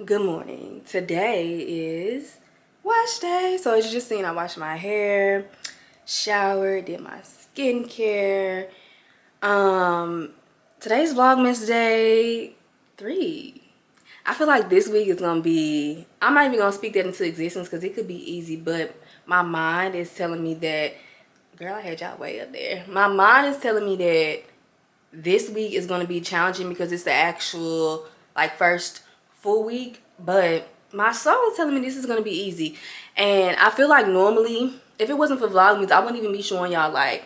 Good morning. Today is wash day. So as you just seen, I washed my hair, showered, did my skincare. Today's vlogmas day 3. I feel like this week is gonna be, I'm not even gonna speak that into existence because it could be easy, but my mind is telling me that, girl, I had y'all way up there. My mind is telling me that this week is going to be challenging because it's the actual like first full week, but my soul is telling me this is going to be easy. And I feel like normally if it wasn't for vlogmas, I wouldn't even be showing y'all like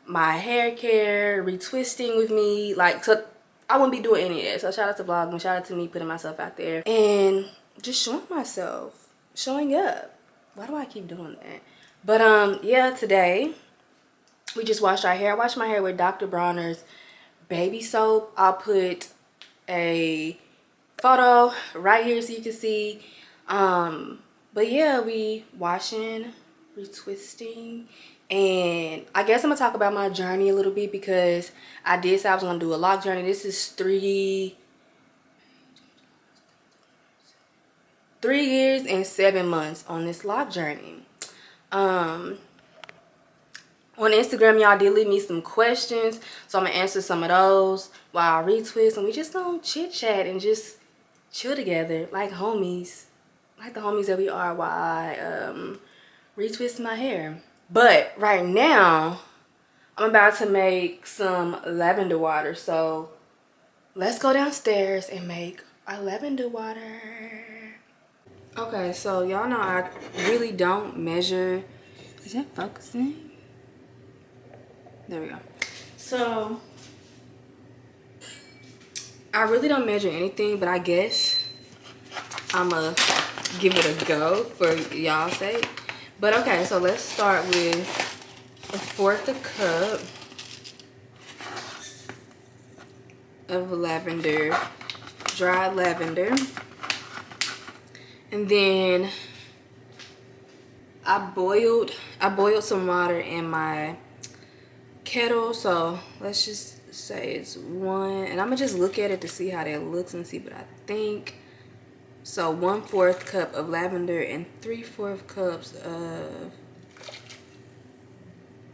my hair care, retwisting with me, like, so I wouldn't be doing any of that. So shout out to vlogmas, shout out to me putting myself out there and just showing myself, showing up. Why do I keep doing that? But yeah, today we just washed our hair. I washed my hair with Dr. Bronner's baby soap. I'll put a photo right here so you can see. But yeah, we washing, retwisting, and I guess I'm gonna talk about my journey a little bit because I did say I was gonna do a lock journey. This is 3 years and 7 months on this lock journey. On Instagram, y'all did leave me some questions, so I'm gonna answer some of those while I retwist, and we just gonna chit chat and just chill together like homies, like the homies that we are while I retwist my hair. But right now, I'm about to make some lavender water, so let's go downstairs and make our lavender water. Okay, so y'all know I really don't measure. Is that focusing? There we go. So I really don't measure anything, but I guess I'ma give it a go for y'all's sake. But okay, so let's start with 1/4 a cup of lavender, dried lavender. And then I boiled some water in my kettle, so let's just say it's 1, and I'm gonna just look at it to see how that looks and see what I think. So 1/4 cup of lavender and 3/4 cups of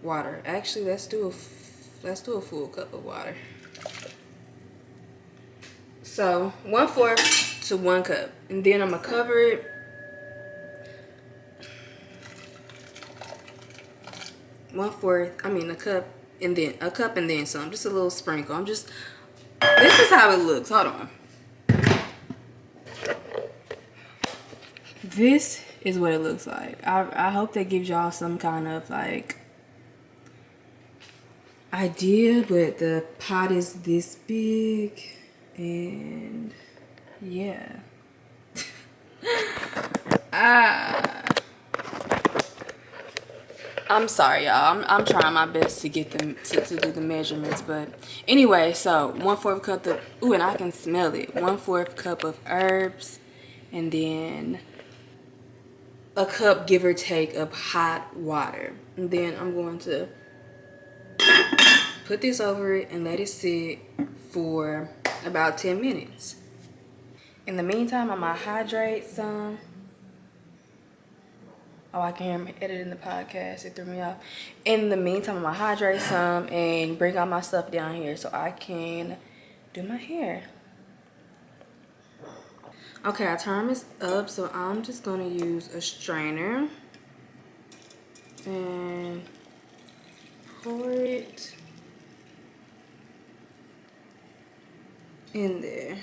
water. Actually, let's do a full cup of water. So 1/4 to 1 cup, and then I'm gonna cover it. A cup, and then a cup and then some, just a little sprinkle. This is how it looks. Hold on. This is what it looks like. I hope that gives y'all some kind of like idea, but the pot is this big, and yeah. I'm sorry, y'all. I'm trying my best to get them to do the measurements, but anyway, so 1/4 cup of, ooh, and I can smell it. 1/4 cup of herbs, and then a cup, give or take, of hot water. And then I'm going to put this over it and let it sit for about 10 minutes. In the meantime, I'm gonna hydrate some. Oh, I can hear me editing the podcast. It threw me off. In the meantime, I'm gonna hydrate some and bring all my stuff down here so I can do my hair. Okay, our time is up, so I'm just gonna use a strainer and pour it in there.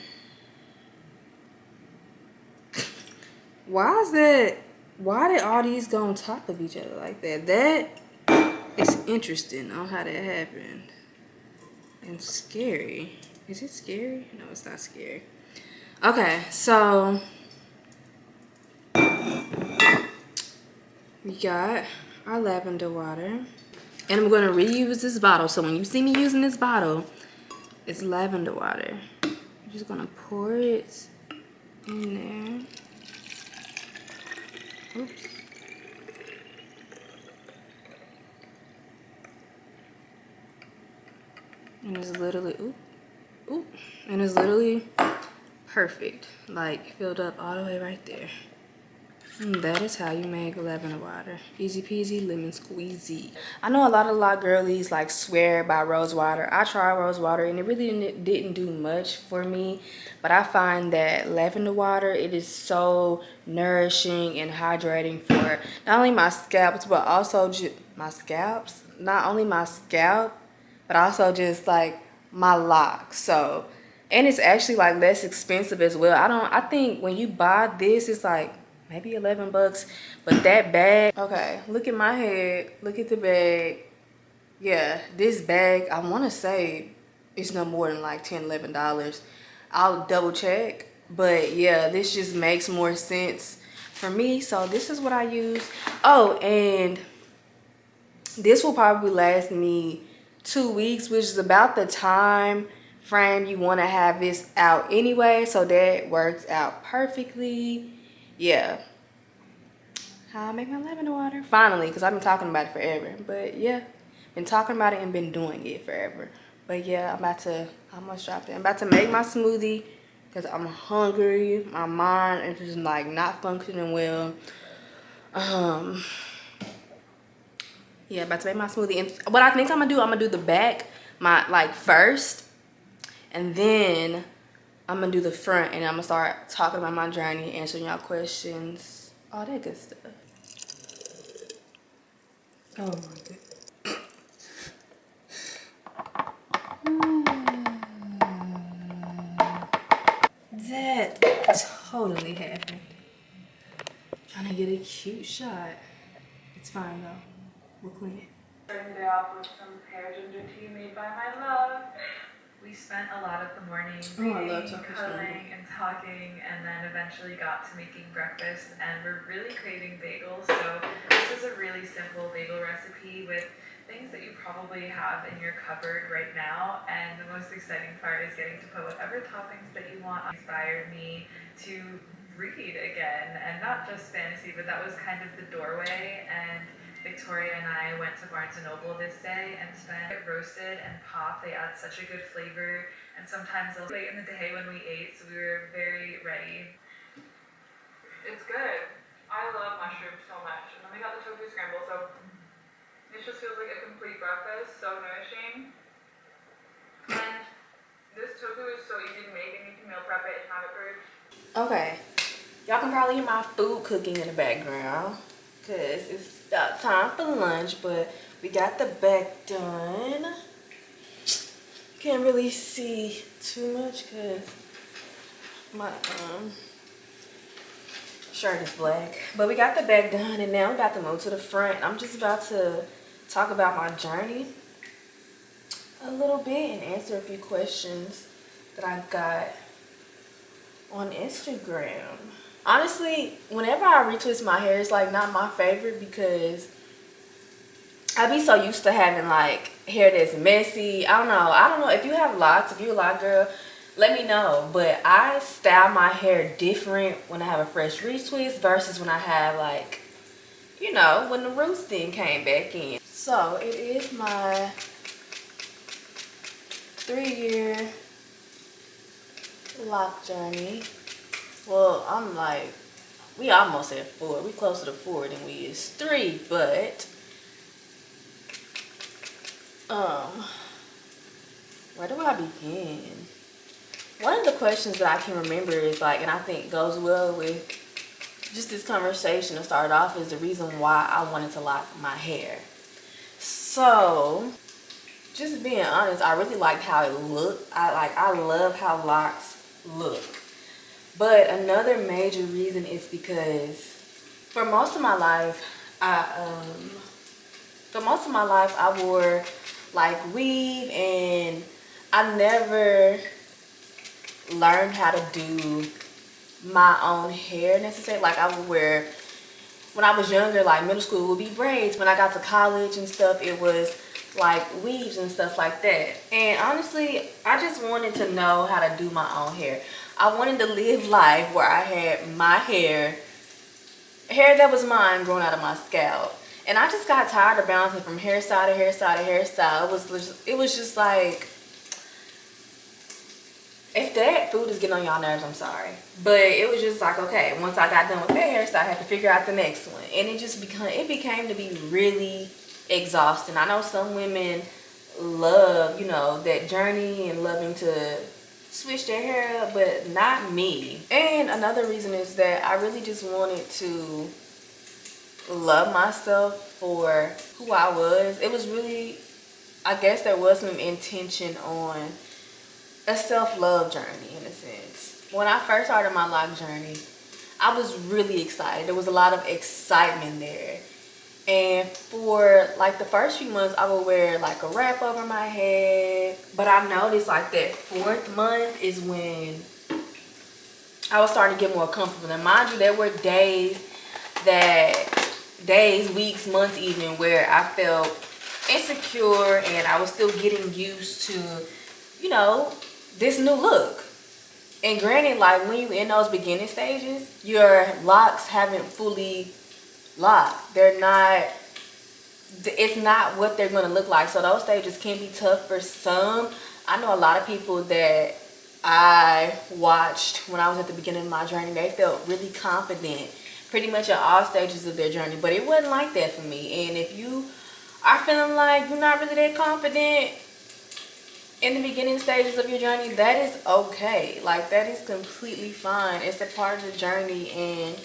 Why did all these go on top of each other like that? That is interesting on how that happened. And scary. Is it scary? No, it's not scary. Okay, so we got our lavender water. And I'm gonna reuse this bottle. So when you see me using this bottle, it's lavender water. I'm just gonna pour it in there. Oops. And it's literally, and it's literally perfect. Like filled up all the way right there. And that is how you make lavender water. Easy peasy lemon squeezy. I know a lot of girlies like swear by rose water. I tried rose water and it really didn't do much for me. But I find that lavender water, it is so nourishing and hydrating for not only my scalps, but also my scalps. Not only my scalp, but also just like my locks. So, and it's actually like less expensive as well. I think when you buy this, it's like maybe 11 bucks, but that bag, okay, look at my head, look at the bag. Yeah, this bag, I want to say it's no more than like $10–11. I'll double check, but yeah, this just makes more sense for me. So this is what I use. Oh, and this will probably last me 2 weeks, which is about the time frame you want to have this out anyway, so that works out perfectly. Yeah, how I make my lavender water finally, because I've been talking about it forever. But yeah, been talking about it and been doing it forever. But yeah, I almost dropped it. I'm about to make my smoothie because I'm hungry. My mind is just like not functioning well. Yeah, about to make my smoothie. And what I think I'm gonna do the back, first, and then I'm gonna do the front, and I'm gonna start talking about my journey, answering y'all questions, all that good stuff. Oh my god. That totally happened. Trying to get a cute shot. It's fine though. We'll clean it. Starting the day off with some pear ginger tea made by my love. We spent a lot of the morning reading, cuddling, and talking, and then eventually got to making breakfast, and we're really craving bagels, so this is a really simple bagel recipe with things that you probably have in your cupboard right now, and the most exciting part is getting to put whatever toppings that you want. It inspired me to read again, and not just fantasy, but that was kind of the doorway. And Victoria and I went to Barnes & Noble this day and spent it roasted and popped. They add such a good flavor, and sometimes they'll late in the day when we ate, so we were very ready. It's good. I love mushrooms so much. And then we got the tofu scramble, so it just feels like a complete breakfast, so nourishing. And this tofu is so easy to make, and you can meal prep it and have it brewed. Okay, y'all can probably hear my food cooking in the background because it's about time for lunch, but we got the back done. Can't really see too much because my shirt is black, but we got the back done, and now we're about to move to the front. I'm just about to talk about my journey a little bit and answer a few questions that I got on Instagram. Honestly, whenever I retwist my hair, it's like not my favorite because I be so used to having like hair that's messy. I don't know if you have locks, if you're a lock girl, let me know. But I style my hair different when I have a fresh retwist versus when I have like, you know, when the roots thing came back in. So it is my 3-year lock journey. Well, I'm like, we almost at 4. We closer to 4 than we is 3, but where do I begin? One of the questions that I can remember is like, and I think goes well with just this conversation to start off, is the reason why I wanted to lock my hair. So, just being honest, I really liked how it looked. I love how locks look. But another major reason is because for most of my life, I wore like weave, and I never learned how to do my own hair necessarily. Like I would wear, when I was younger, like middle school, it would be braids. When I got to college and stuff, it was like weaves and stuff like that. And honestly, I just wanted to know how to do my own hair. I wanted to live life where I had my hair that was mine growing out of my scalp. And I just got tired of bouncing from hairstyle to hairstyle to hairstyle. It was just like, If that food is getting on y'all nerves, I'm sorry. But it was just like, okay, once I got done with that hairstyle, I had to figure out the next one. And it became to be really exhausting. I know some women love, you know, that journey and loving to switch their hair up, but not me. And another reason is that I really just wanted to love myself for who I was. It was really, I guess there was some intention on a self-love journey in a sense. When I first started my lock journey, I was really excited. There was a lot of excitement there. And for like the first few months, I would wear like a wrap over my head. But I noticed like that 4th month is when I was starting to get more comfortable. And mind you, there were days, weeks, months even, where I felt insecure and I was still getting used to, you know, this new look. And granted, like when you in those beginning stages, your locks haven't fully locked. They're not, it's not what they're going to look like. So those stages can be tough for some. I know a lot of people that I watched when I was at the beginning of my journey, they felt really confident pretty much at all stages of their journey. But it wasn't like that for me. And if you are feeling like you're not really that confident in the beginning stages of your journey, that is okay. Like, that is completely fine. It's a part of the journey and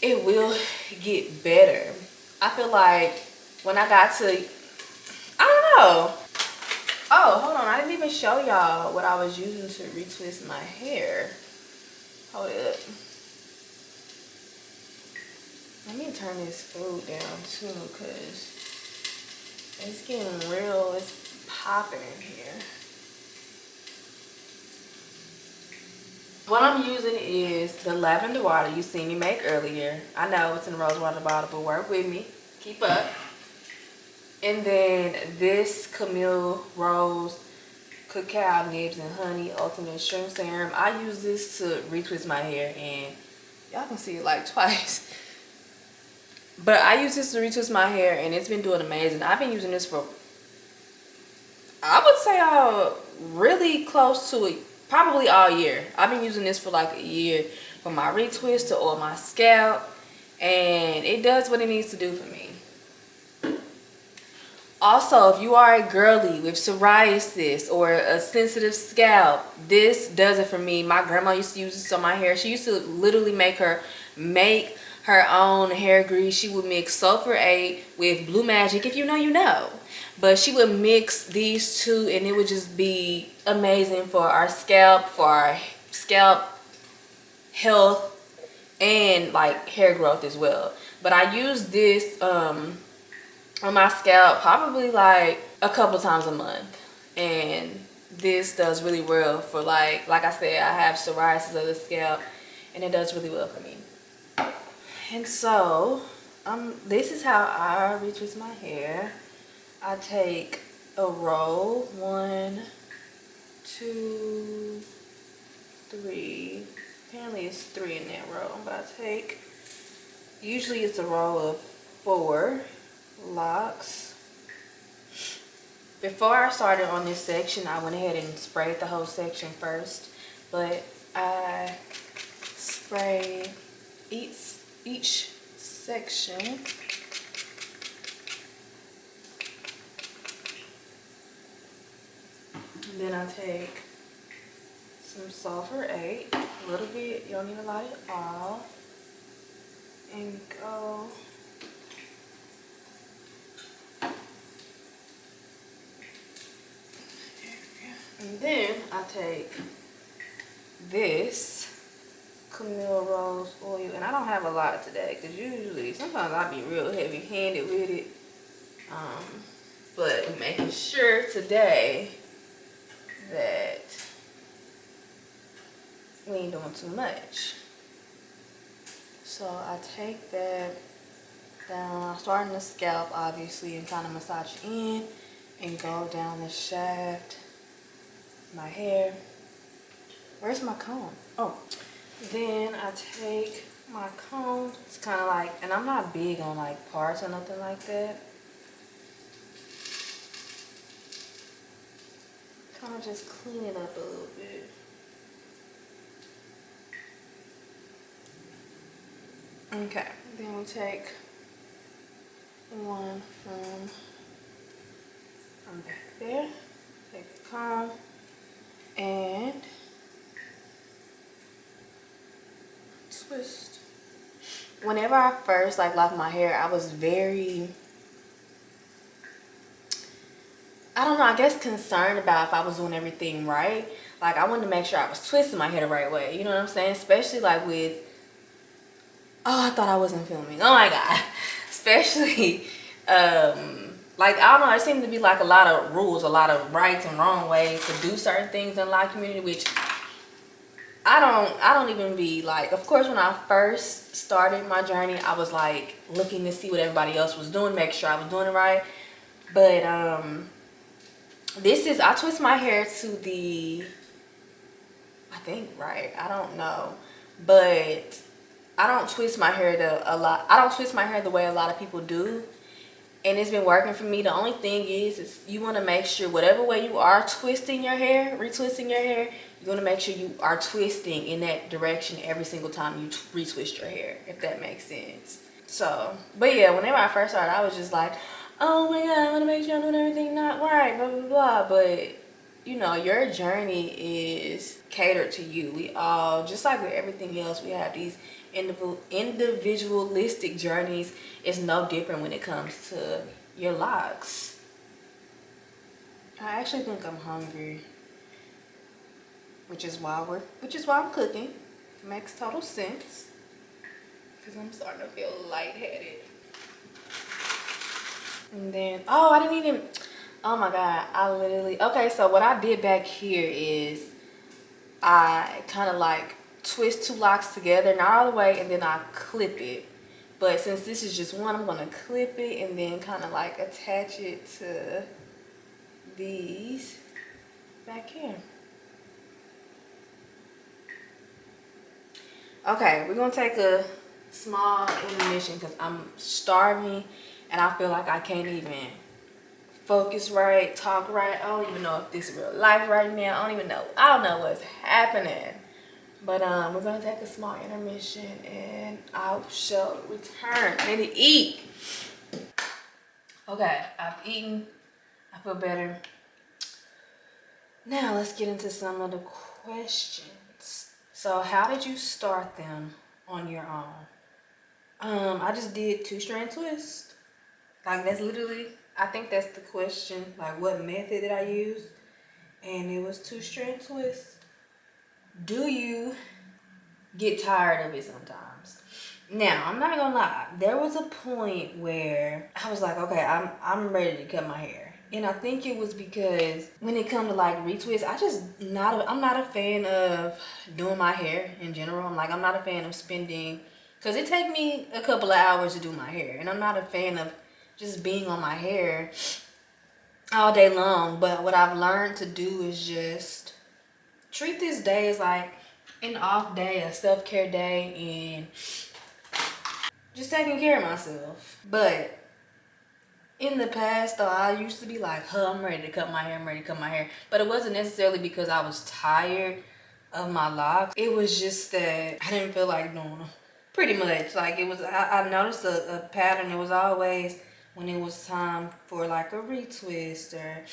it will get better. I feel like when I got to, I don't know. Oh, hold on. I didn't even show y'all what I was using to retwist my hair. Hold up. Let me turn this food down too, because it's getting real. It's popping in here. What I'm using is the lavender water you seen me make earlier. I know it's in the rose water bottle, but work with me. Keep up. And then this Camille Rose Cacao Nibs and Honey Ultimate Shrimp Serum. I use this to retwist my hair, and y'all can see it like twice. But I use this to retwist my hair, and it's been doing amazing. I've been using this for, I would say, really close to it, probably all year. I've been using this for like a year for my retwist to oil my scalp, and it does what it needs to do for me. Also, if you are a girly with psoriasis or a sensitive scalp, this does it for me. My grandma used to use this on my hair. She used to literally make her own hair grease. She would mix sulfur 8 with Blue Magic. If you know, you know. But she would mix these two and it would just be amazing for our scalp health, and like hair growth as well. But I use this on my scalp probably like a couple times a month, and this does really well for like I said, I have psoriasis of the scalp and it does really well for me. And so this is how I retwist my hair. I take a roll, 1, 2, 3. Apparently it's 3 in that roll, but I take, usually it's a roll of 4 locks. Before I started on this section, I went ahead and sprayed the whole section first, but I spray each section. And then I take some sulfur 8, a little bit, you don't need to light it off, and go and then I take this Camille Rose oil, and I don't have a lot today because usually sometimes I be real heavy handed with it, but I'm making sure today that we ain't doing too much. So I take that down, I start in the scalp obviously and kind of massage in and go down the shaft, my hair. Where's my comb? Oh, then I take my comb. It's kind of like, and I'm not big on like parts or nothing like that. I'm gonna just clean it up a little bit. Okay, then we take one from back there, take the comb, and twist. Whenever I first locked my hair, I was very, I don't know, I guess concerned about if I was doing everything right. Like, I wanted to make sure I was twisting my hair the right way, you know what I'm saying? Especially like with, oh, I thought I wasn't filming. Oh my God. Especially, like, I don't know, there seemed to be like a lot of rules, a lot of rights and wrong ways to do certain things in the lock community, which I don't even be like, of course, when I first started my journey, I was like looking to see what everybody else was doing, make sure I was doing it right. But I twist my hair to the, I think, right, I don't know, but I don't twist my hair I don't twist my hair the way a lot of people do, and it's been working for me. The only thing is you want to make sure whatever way you are twisting your hair, retwisting your hair, you want to make sure you are twisting in that direction every single time you retwist your hair, if that makes sense. So, but yeah, whenever I first started, I was just like, oh my God, I want to make sure I'm doing everything not right, blah, blah, blah. But, you know, your journey is catered to you. We all, just like with everything else, we have these individualistic journeys. It's no different when it comes to your locks. I actually think I'm hungry, which is why I'm cooking. Makes total sense, because I'm starting to feel lightheaded. And then, oh, I didn't even, oh my God, I literally, okay, so what I did back here is I kind of like twist two locks together, not all the way, and then I clip it. But since this is just one, I'm gonna clip it and then kind of like attach it to these back here. Okay, we're gonna take a small intermission because I'm starving and I feel like I can't even focus right, talk right. I don't even know if this is real life right now. I don't know what's happening. But we're gonna take a small intermission and I shall return. I need to eat. Okay, I've eaten. I feel better. Now let's get into some of the questions. So how did you start them on your own? I just did 2-strand twist. Like, that's literally, I think that's the question. Like, what method did I use? And it was 2-strand twist. Do you get tired of it sometimes? Now, I'm not gonna lie, there was a point where I was like, okay, I'm ready to cut my hair. And I think it was because when it comes to like retwist, I'm not a fan of doing my hair in general. I'm not a fan of spending, because it takes me a couple of hours to do my hair, and I'm not a fan of just being on my hair all day long. But what I've learned to do is just treat this day as like an off day, a self-care day, and just taking care of myself. But in the past, though, I used to be like, huh, I'm ready to cut my hair. But it wasn't necessarily because I was tired of my locks. It was just that I didn't feel like doing them. Pretty much. Like, it was, I noticed a pattern. It was always when it was time for like a retwist or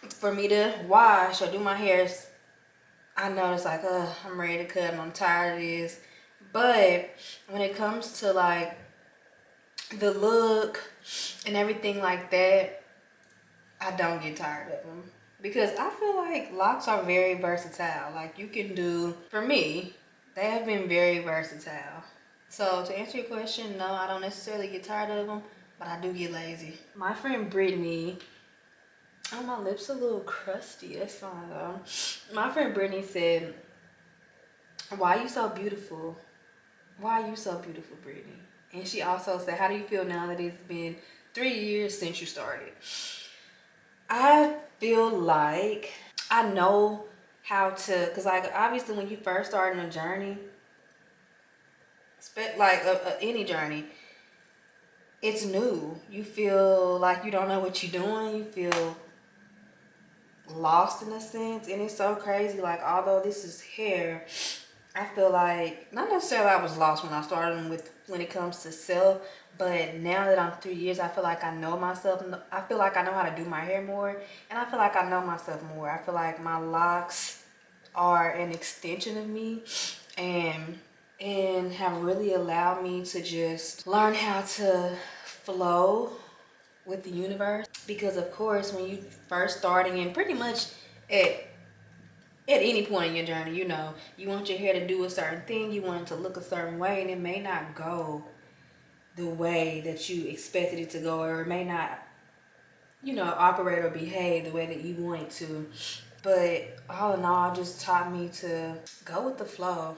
for me to wash or do my hair, I noticed like, I'm ready to cut and I'm tired of this. But when it comes to like the look and everything like that, I don't get tired of them, because I feel like locks are very versatile. Like, you can do, for me, they have been very versatile. So to answer your question, no, I don't necessarily get tired of them, but I do get lazy. My friend Brittany, oh, my lips a little crusty, that's fine though. My friend Brittany said, why are you so beautiful? Why are you so beautiful, Brittany? And she also said, how do you feel now that it's been 3 years since you started? I feel like I know how to, because like obviously when you first start in a journey, like any journey, it's new. You feel like you don't know what you're doing. You feel lost in a sense, and it's so crazy. Like, although this is hair, I feel like not necessarily I was lost when I started with when it comes to self, but now that I'm 3 years, I feel like I know myself. I feel like I know how to do my hair more, and I feel like I know myself more. I feel like my locks are an extension of me, and have really allowed me to just learn how to flow with the universe. Because of course, when you first starting, and pretty much at any point in your journey, you know, you want your hair to do a certain thing, you want it to look a certain way, and it may not go the way that you expected it to go, or it may not, you know, operate or behave the way that you want it to. But all in all, it just taught me to go with the flow,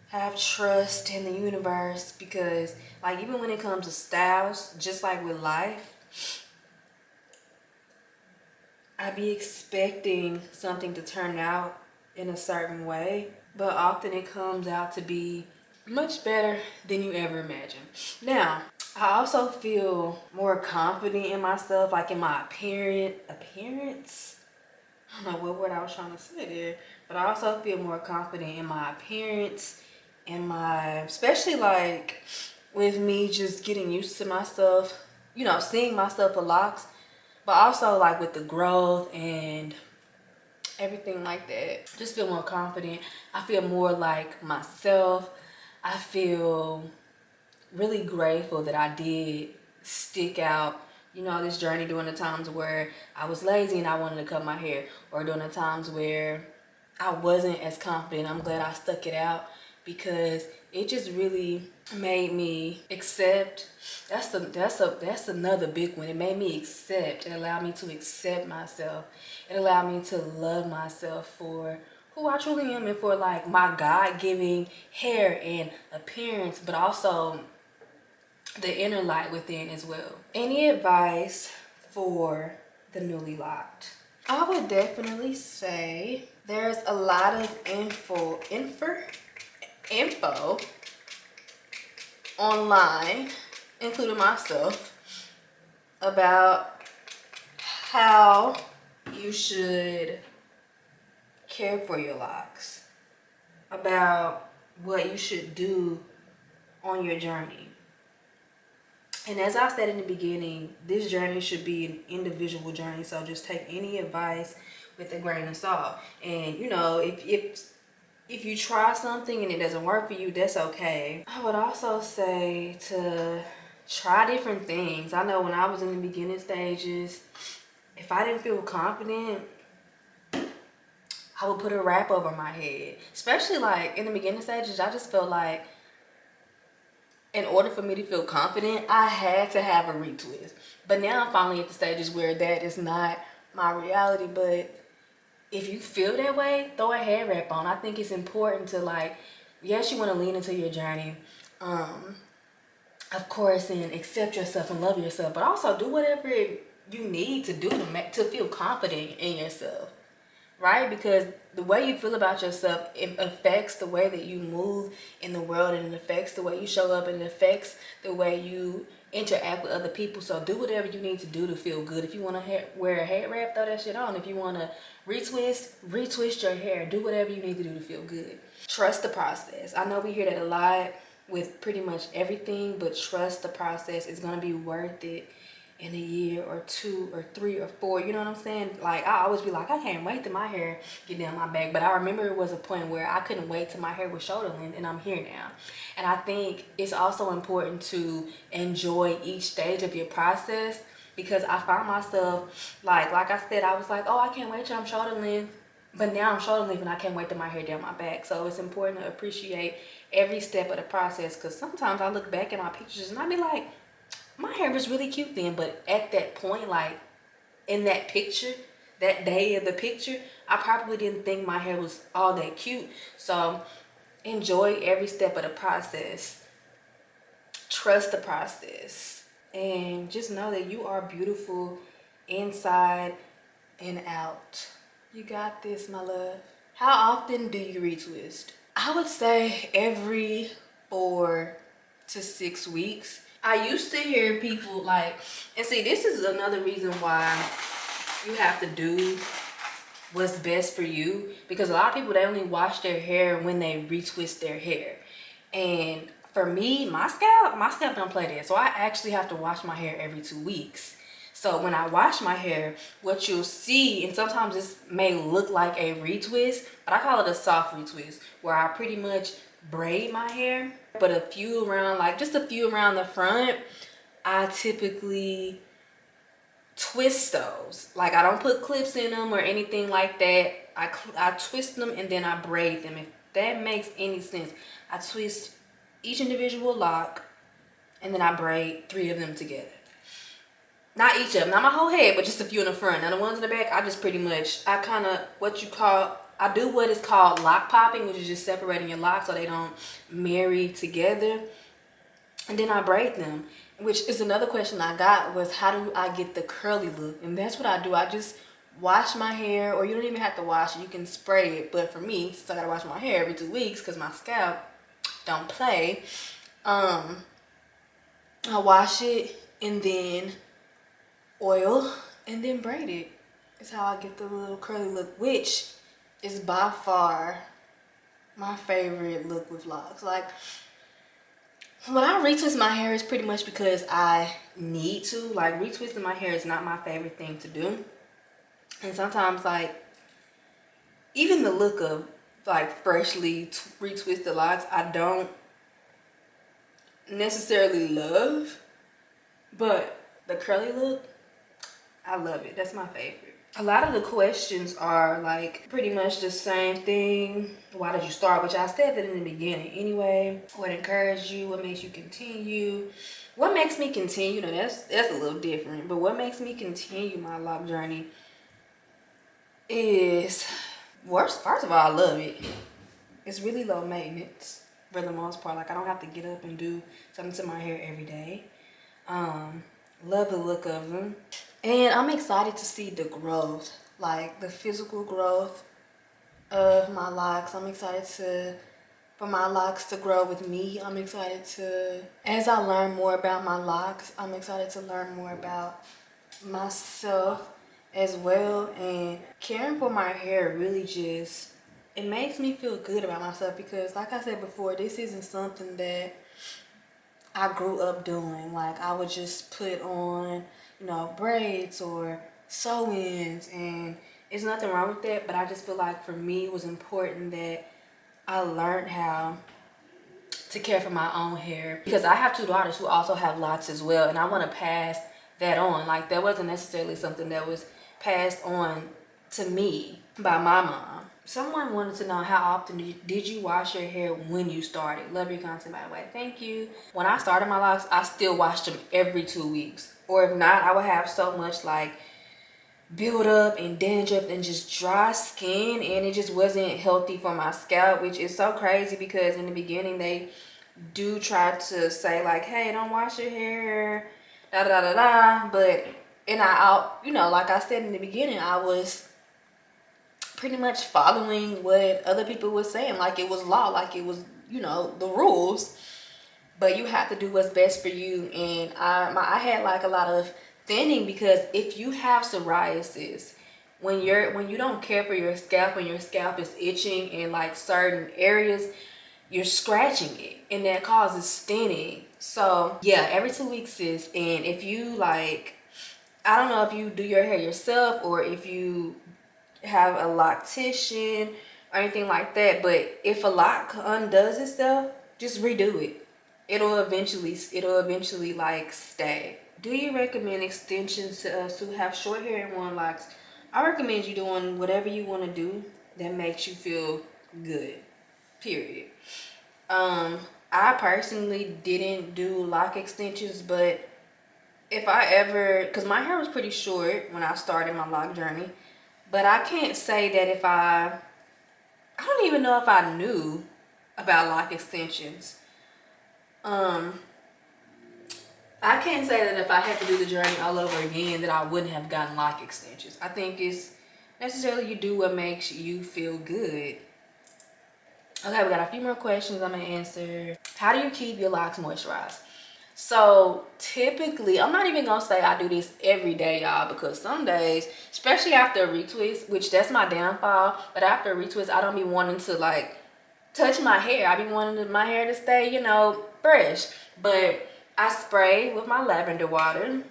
have trust in the universe, because like even when it comes to styles, just like with life, I be expecting something to turn out in a certain way, but often it comes out to be much better than you ever imagined. Now, I also feel more confident in myself, like in my appearance. I don't know what word I was trying to say there, but I also feel more confident in my appearance and especially like with me just getting used to myself, you know, seeing myself a lot, but also like with the growth and everything like that. Just feel more confident. I feel more like myself. I feel really grateful that I did stick out, you know, this journey during the times where I was lazy and I wanted to cut my hair, or during the times where I wasn't as confident. I'm glad I stuck it out, because it just really made me accept. That's another big one. It made me accept. It allowed me to accept myself. It allowed me to love myself for who I truly am, and for like my God-giving hair and appearance, but also the inner light within as well. Any advice for the newly locked? I would definitely say there's a lot of info online, including myself, about how you should care for your locks, about what you should do on your journey. And as I said in the beginning, this journey should be an individual journey, so just take any advice with a grain of salt. And you know, if you try something and it doesn't work for you, that's okay. I would also say to try different things. I know when I was in the beginning stages, if I didn't feel confident, I would put a wrap over my head. Especially like in the beginning stages, I just felt like in order for me to feel confident, I had to have a retwist. But now I'm finally at the stages where that is not my reality. But if you feel that way, throw a hair wrap on. I think it's important to, like, yes, you want to lean into your journey, of course, and accept yourself and love yourself, but also do whatever you need to do to feel confident in yourself, right? Because the way you feel about yourself, it affects the way that you move in the world, and it affects the way you show up, and it affects the way you interact with other people. So do whatever you need to do to feel good. If you want to wear a hair wrap, throw that shit on. If you want to retwist your hair. Do whatever you need to do to feel good. Trust the process. I know we hear that a lot with pretty much everything, but trust the process. It's going to be worth it in a year or 2 or 3 or 4. You know what I'm saying? Like, I always be like, I can't wait till my hair get down my back. But I remember it was a point where I couldn't wait till my hair was shoulder length, and I'm here now. And I think it's also important to enjoy each stage of your process, because I found myself, like I said, I was like, oh, I can't wait till I'm shoulder length. But now I'm shoulder length and I can't wait till my hair down my back. So it's important to appreciate every step of the process, because sometimes I look back at my pictures and I be like, my hair was really cute then, but at that point, like in that picture, that day of the picture, I probably didn't think my hair was all that cute. So enjoy every step of the process. Trust the process. And just know that you are beautiful inside and out. You got this, my love. How often do you retwist? I would say every 4 to 6 weeks. I used to hear people like, and see, this is another reason why you have to do what's best for you, because a lot of people, they only wash their hair when they retwist their hair. And for me, my scalp don't play that. So I actually have to wash my hair every 2 weeks. So when I wash my hair, what you'll see, and sometimes this may look like a retwist, but I call it a soft retwist, where I pretty much braid my hair, but a few around, like just a few around the front, I typically twist those. Like, I don't put clips in them or anything like that. I twist them and then I braid them. If that makes any sense. I twist each individual lock and then I braid 3 of them together. Not each of them, not my whole head, but just a few in the front. Now the ones in the back, I just pretty much, I kind of, I do what is called lock popping, which is just separating your locks so they don't marry together. And then I braid them, which is another question I got, was how do I get the curly look? And that's what I do. I just wash my hair, or you don't even have to wash it, you can spray it. But for me, since I gotta wash my hair every 2 weeks because my scalp don't play, I wash it and then oil and then braid it. It's how I get the little curly look, which is by far my favorite look with locks. Like, when I retwist my hair, it's pretty much because I need to. Like, retwisting my hair is not my favorite thing to do. And sometimes, like, even the look of, like, freshly retwisted locks, I don't necessarily love. But the curly look, I love it. That's my favorite. A lot of the questions are, like, pretty much the same thing. Why did you start? Which I said that in the beginning anyway. What encouraged you? What makes you continue? What makes me continue? Now, that's a little different. But what makes me continue my lock journey is, first of all, I love it. It's really low maintenance for the most part. Like, I don't have to get up and do something to my hair every day. Love the look of them. And I'm excited to see the growth, like the physical growth of my locks. I'm excited for my locks to grow with me. I'm excited to, as I learn more about my locks, I'm excited to learn more about myself as well. And caring for my hair really just, it makes me feel good about myself, because like I said before, this isn't something that I grew up doing. Like, I would just put on, you know, braids or sew-ins, and there's nothing wrong with that, but I just feel like for me it was important that I learned how to care for my own hair, because I have 2 daughters who also have locks as well, and I want to pass that on. Like, that wasn't necessarily something that was passed on to me by my mom. Someone wanted to know, how often did you wash your hair when you started? Love your content, by the way. Thank you. When I started my locks, I still washed them every 2 weeks. Or if not, I would have so much like build up and dandruff and just dry skin, and it just wasn't healthy for my scalp, which is so crazy, because in the beginning they do try to say like, hey, don't wash your hair, da da da da. But, and you know, like I said in the beginning, I was pretty much following what other people were saying, like it was law, like it was, you know, the rules. But you have to do what's best for you. And I had like a lot of thinning, because if you have psoriasis, when you don't care for your scalp, and your scalp is itching in like certain areas, you're scratching it, and that causes thinning. So yeah, every 2 weeks, sis. And if you like, I don't know if you do your hair yourself or if you have a loctician or anything like that, but if a lock undoes itself, just redo it. It'll eventually like stay. Do you recommend extensions to us who have short hair and want locks? I recommend you doing whatever you want to do that makes you feel good, period. I personally didn't do lock extensions, but if I ever, because my hair was pretty short when I started my lock journey, but I can't say that if I don't even know if I knew about lock extensions. I can't say that if I had to do the journey all over again that I wouldn't have gotten lock extensions. I think it's necessarily you do what makes you feel good. Okay, we got a few more questions I'm gonna answer. How do you keep your locks moisturized? So typically, I'm not even gonna say I do this every day, y'all, because some days, especially after a retwist, which that's my downfall, but after a retwist, I don't be wanting to like touch my hair. I be wanting my hair to stay, you know, fresh. But I spray with my lavender water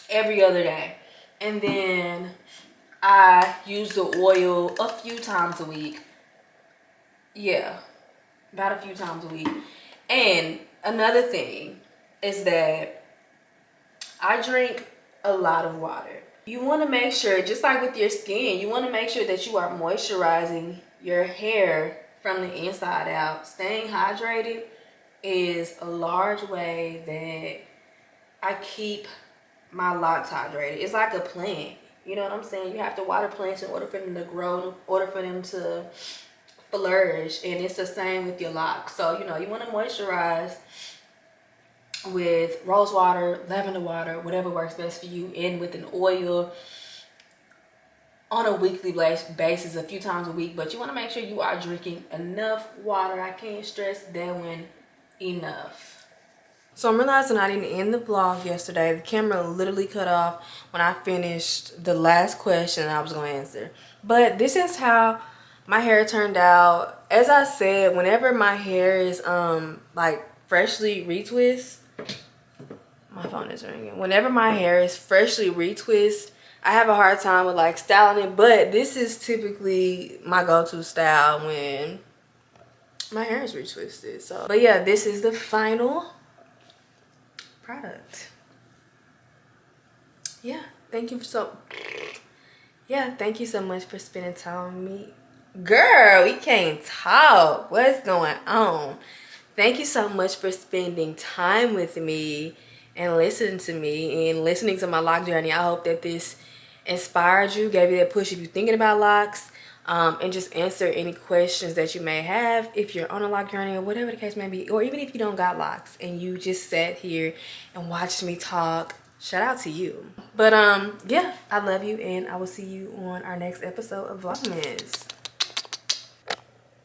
every other day. And then I use the oil a few times a week. Yeah, about a few times a week. And another thing is that I drink a lot of water. You want to make sure, just like with your skin, you want to make sure that you are moisturizing your hair from the inside out. Staying hydrated is a large way that I keep my locks hydrated. It's like a plant. You know what I'm saying? You have to water plants in order for them to grow, in order for them to flourish. And it's the same with your locks. So, you know, you want to moisturize with rose water, lavender water, whatever works best for you, and with an oil on a weekly basis, a few times a week. But you want to make sure you are drinking enough water. I can't stress that one enough. So I'm realizing I didn't end the vlog yesterday. The camera literally cut off when I finished the last question I was going to answer. But this is how my hair turned out. As I said, whenever my hair is like freshly retwist, my phone is ringing. Whenever my hair is freshly retwist, I have a hard time with like styling it. But this is typically my go-to style when my hair is retwisted. So, but yeah, this is the final product. Yeah, thank you so much for spending time with me. Girl, we can't talk. What's going on? Thank you so much for spending time with me and listening to me and listening to my lock journey. I hope that this inspired you, gave you that push if you're thinking about locks, and just answer any questions that you may have if you're on a lock journey or whatever the case may be, or even if you don't got locks and you just sat here and watched me talk. Shout out to you. But yeah, I love you, and I will see you on our next episode of Vlogmas.